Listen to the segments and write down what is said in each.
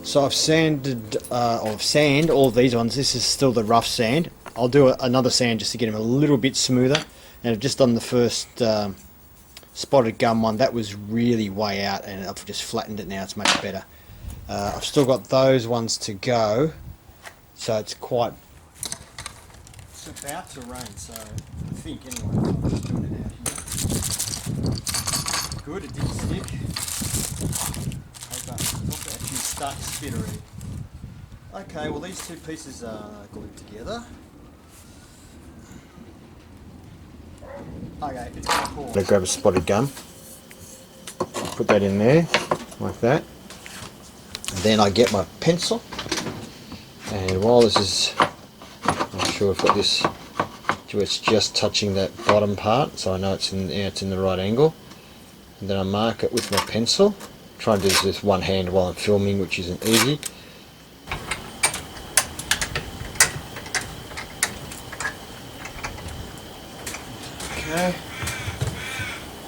So I've sanded, or sand all of these ones. This is still the rough sand. I'll do another sand just to get them a little bit smoother. And I've just done the first spotted gum one. That was really way out, and I've just flattened it now. It's much better. I've still got those ones to go. So it's about to rain, so I think anyway. I'm just doing it out here. Good, it didn't stick. Okay, it's actually starting to spit already. Okay, well these two pieces are glued together. Okay, it's going to pour. I'm going to grab a spotted gum. Put that in there, like that. And then I get my pencil. And while this is, I'm sure I've got this, it's just touching that bottom part, so I know it's in the right angle. And then I mark it with my pencil. Try and do this with one hand while I'm filming, which isn't easy. Okay.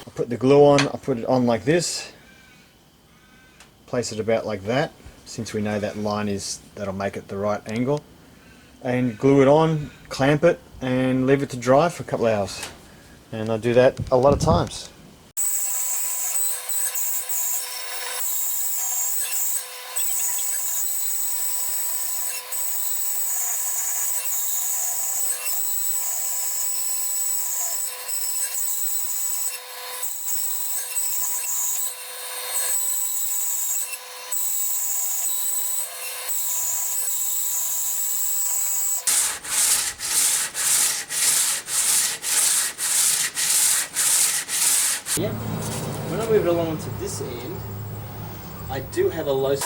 I put the glue on. I put it on like this. Place it about like that, since we know that line that'll make it the right angle. And glue it on, clamp it, and leave it to dry for a couple of hours. And I do that a lot of times. Yeah. When I move it along to this end, I do have a low...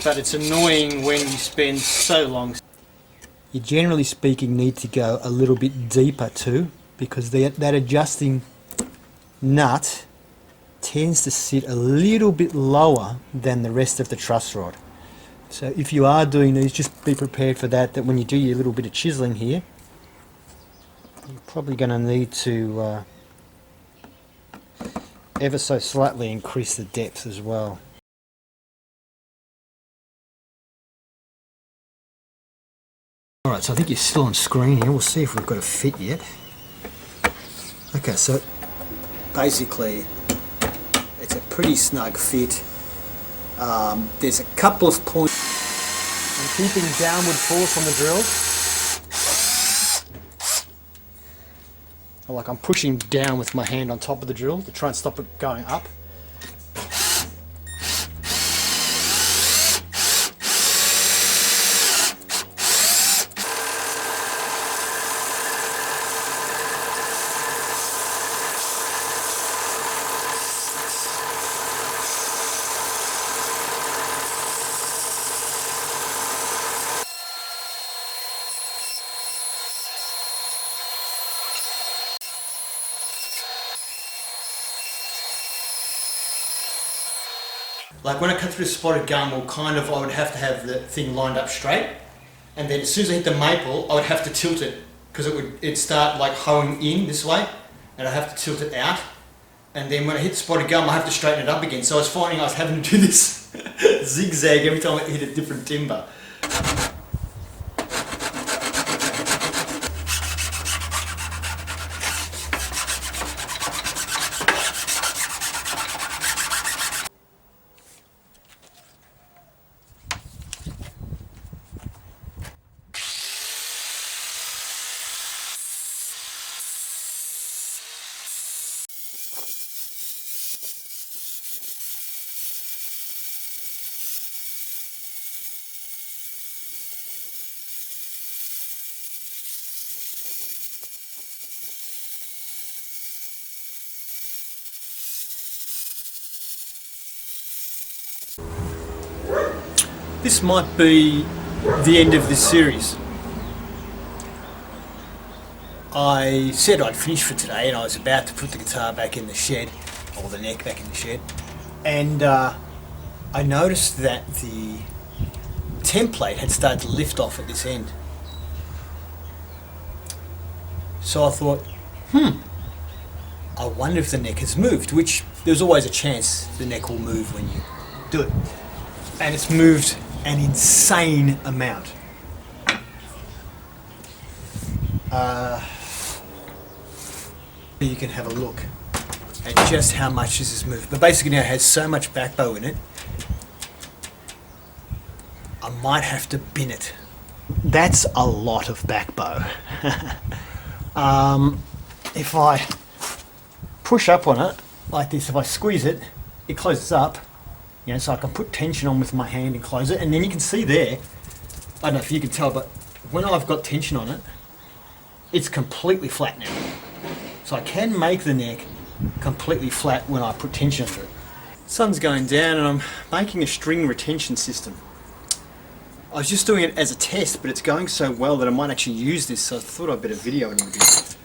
But it's annoying when you spend so long. You generally speaking need to go a little bit deeper too, because that adjusting nut tends to sit a little bit lower than the rest of the truss rod. So if you are doing these, just be prepared for that when you do your little bit of chiseling here, you're probably going to need to ever so slightly increase the depth as well. Alright, so I think you're still on screen here. We'll see if we've got a fit yet. Okay, so basically it's a pretty snug fit. There's a couple of points. I'm keeping downward force on the drill. Like I'm pushing down with my hand on top of the drill to try and stop it going up. Like when I cut through the spotted gum, I would have to have the thing lined up straight, and then as soon as I hit the maple, I would have to tilt it, because it'd start like hoeing in this way, and I'd have to tilt it out, and then when I hit spotted gum I have to straighten it up again, so I was finding I was having to do this zigzag every time I hit a different timber. This might be the end of this series. I said I'd finish for today and I was about to put the guitar back in the shed, or the neck back in the shed, and I noticed that the template had started to lift off at this end. So I thought, I wonder if the neck has moved, which there's always a chance the neck will move when you do it. And it's moved an insane amount. You can have a look at just how much this has moved. But basically now it has so much back bow in it, I might have to bin it. That's a lot of back bow. If I push up on it like this, if I squeeze it, it closes up. You know, so I can put tension on with my hand and close it, and then you can see there, I don't know if you can tell, but when I've got tension on it, it's completely flat now. So I can make the neck completely flat when I put tension under it. Sun's going down and I'm making a string retention system. I was just doing it as a test, but it's going so well that I might actually use this, so I thought I'd better video it in a bit.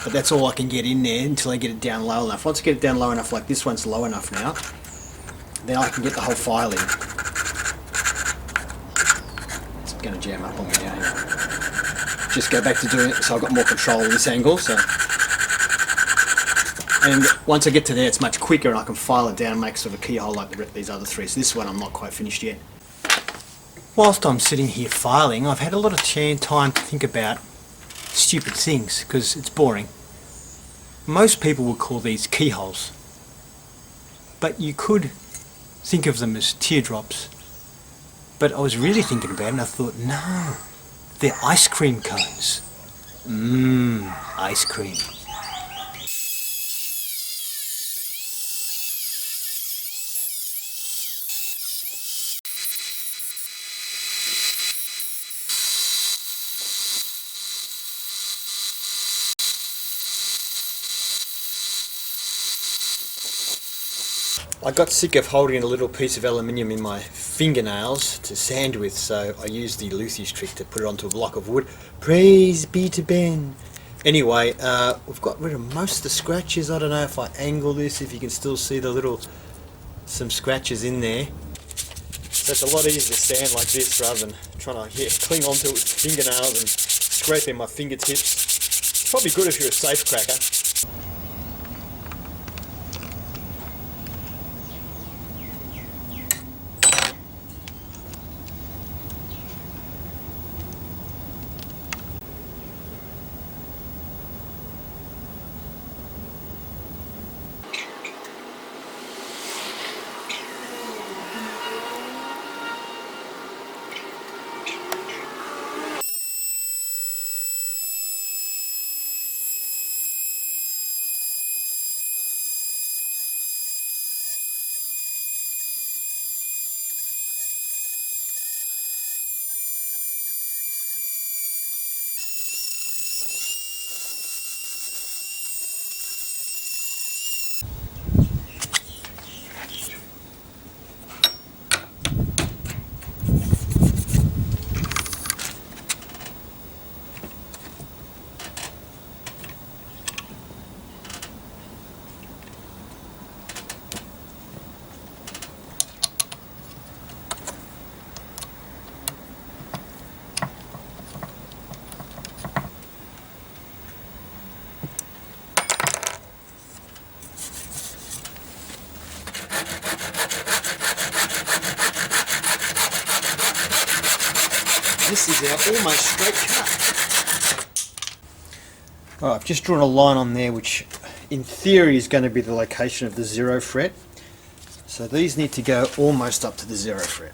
But that's all I can get in there until I get it down low enough. Once I get it down low enough, like this one's low enough now, then I can get the whole file in. It's going to jam up on me now. Just go back to doing it so I've got more control of this angle. So, and once I get to there, it's much quicker and I can file it down and make sort of a keyhole like these other three. So this one I'm not quite finished yet. Whilst I'm sitting here filing, I've had a lot of time to think about stupid things because it's boring. Most people would call these keyholes, but you could think of them as teardrops. But I was really thinking about it and I thought, no, they're ice cream cones. Ice cream. I got sick of holding a little piece of aluminium in my fingernails to sand with, so I used the Lucy's trick to put it onto a block of wood. Praise be to Ben. Anyway, we've got rid of most of the scratches. I don't know if I angle this, if you can still see some scratches in there. So it's a lot easier to sand like this rather than trying to cling onto it with fingernails and scraping my fingertips. It's probably good if you're a safe cracker. our almost straight cut. Alright, I've just drawn a line on there which in theory is going to be the location of the 0 fret. So these need to go almost up to the 0 fret.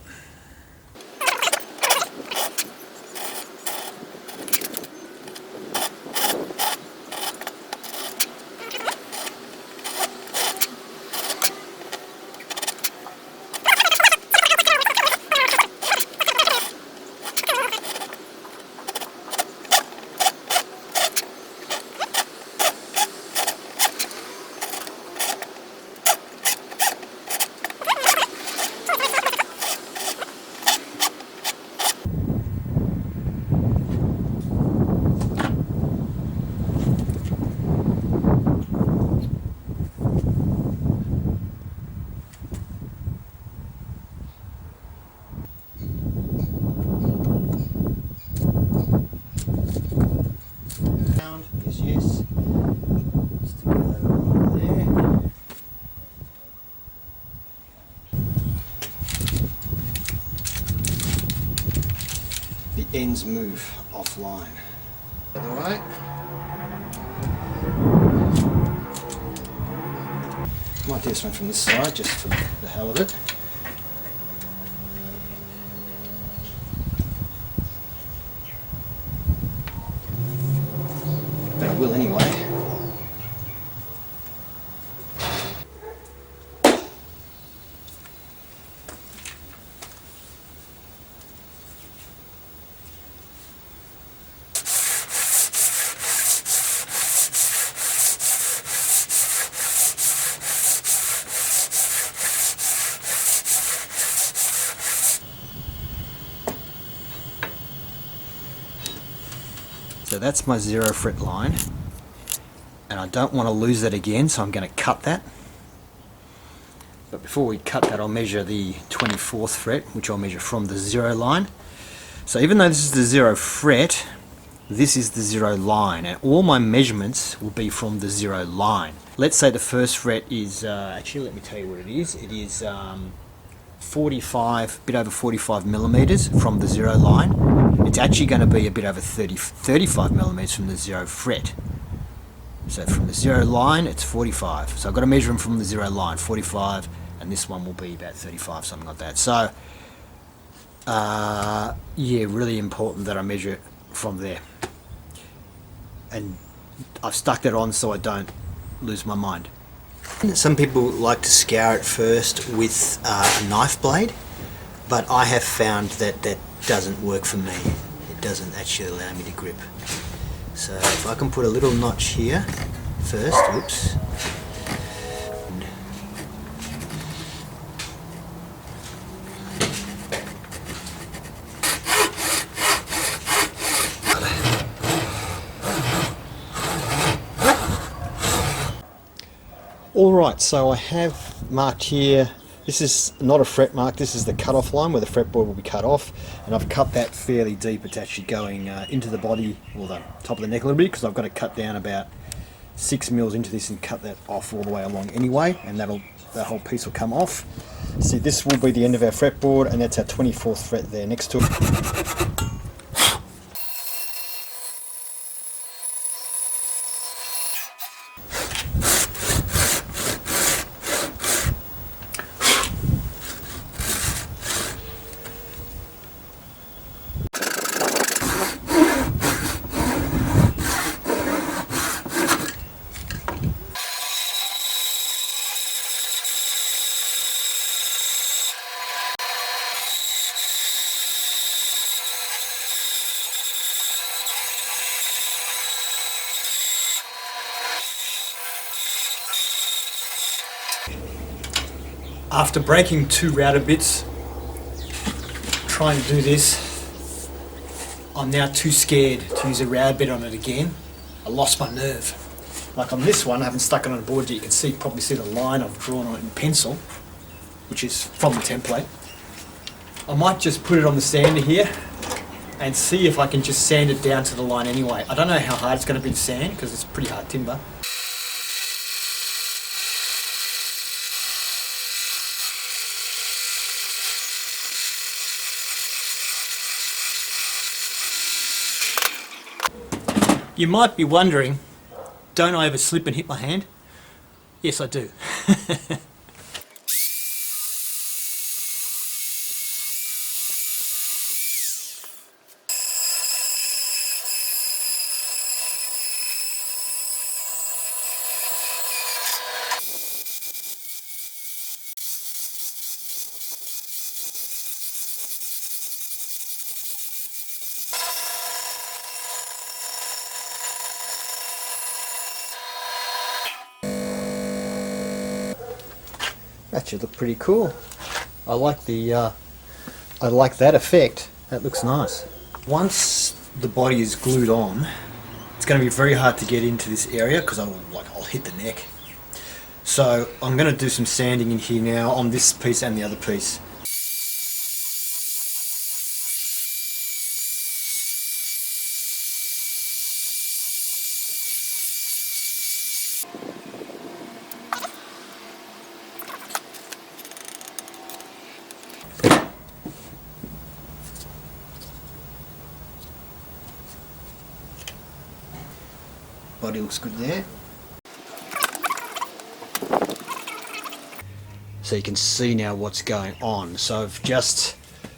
Yes. Just to go right there. The ends move offline. Alright. Might do this one from this side just for the hell of it. But I will anyway. So that's my 0 fret line, and I don't want to lose that again, so I'm going to cut that. But before we cut that, I'll measure the 24th fret, which I'll measure from the 0 line. So even though this is the 0 fret, this is the 0 line, and all my measurements will be from the 0 line. Let's say the first fret is, actually let me tell you what it is. It is 45, bit over 45 millimeters from the 0 line. It's actually going to be a bit over 35 millimeters from the 0 fret. So from the 0 line, it's 45. So I've got to measure them from the 0 line, 45, and this one will be about 35, something like that. So, yeah, really important that I measure it from there. And I've stuck that on so I don't lose my mind. Some people like to scour it first with a knife blade, but I have found that that doesn't work for me. It doesn't actually allow me to grip. So if I can put a little notch here first, whoops. Alright, so I have marked here, this is not a fret mark, this is the cut-off line where the fretboard will be cut off, and I've cut that fairly deep. It's actually going into the body, or the top of the neck a little bit, because I've got to cut down about 6 mils into this and cut that off all the way along anyway, and that whole piece will come off. See, this will be the end of our fretboard, and that's our 24th fret there next to it. After breaking 2 router bits, trying to do this, I'm now too scared to use a router bit on it again. I lost my nerve. Like on this one, I haven't stuck it on a board yet. You can probably see the line I've drawn on it in pencil, which is from the template. I might just put it on the sander here and see if I can just sand it down to the line anyway. I don't know how hard it's going to be to sand because it's pretty hard timber. You might be wondering, don't I ever slip and hit my hand? Yes, I do. That should look pretty cool. I like that effect. That looks nice. Once the body is glued on, it's going to be very hard to get into this area because I'll hit the neck. So I'm going to do some sanding in here now on this piece and the other piece. Body looks good there. So you can see now what's going on. So I've just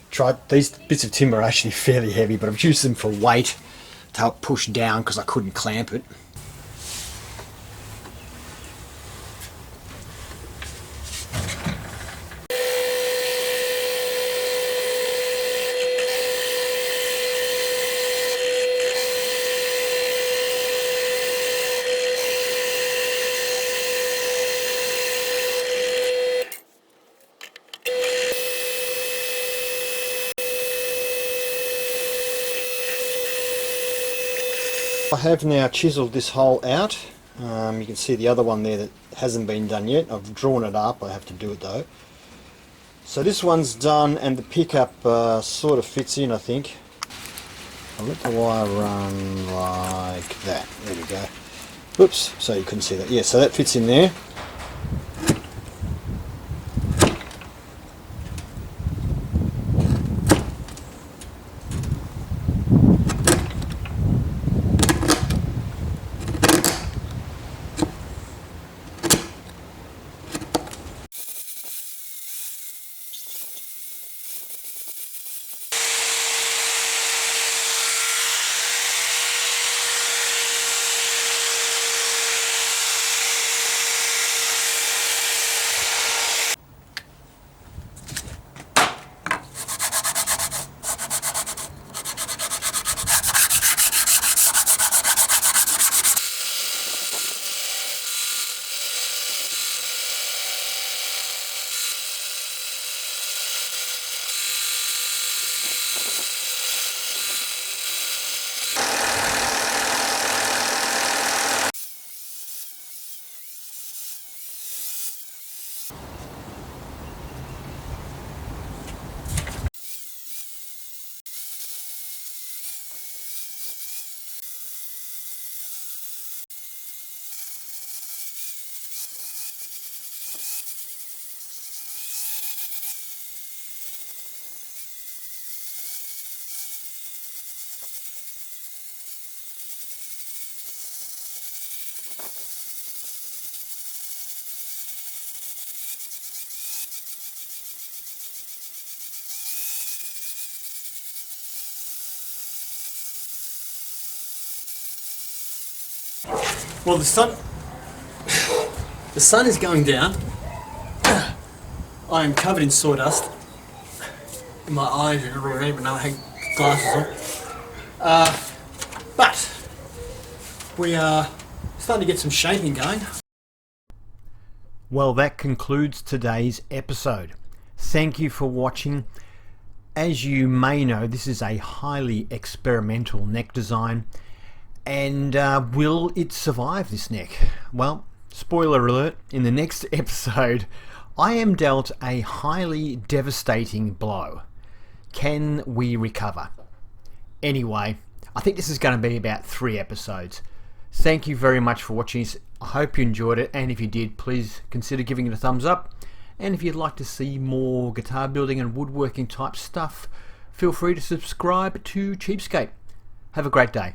tried, these bits of timber are actually fairly heavy, but I've used them for weight to help push down because I couldn't clamp it. I have now chiselled this hole out. You can see the other one there that hasn't been done yet. I've drawn it up, I have to do it though. So this one's done and the pickup sort of fits in, I think. I'll let the wire run like that. There we go. Oops, so you couldn't see that. Yeah, so that fits in there. Well, the sun is going down. I am covered in sawdust. In my eyes, I don't even know I had glasses on. But we are starting to get some shaping going. Well, that concludes today's episode. Thank you for watching. As you may know, this is a highly experimental neck design. And will it survive this neck? Well, spoiler alert, in the next episode I am dealt a highly devastating blow. Can we recover? Anyway, I think this is going to be about 3 episodes. Thank you very much for watching this. I hope you enjoyed it, and if you did, please consider giving it a thumbs up. And if you'd like to see more guitar building and woodworking type stuff, feel free to subscribe to Cheapskate. Have a great day.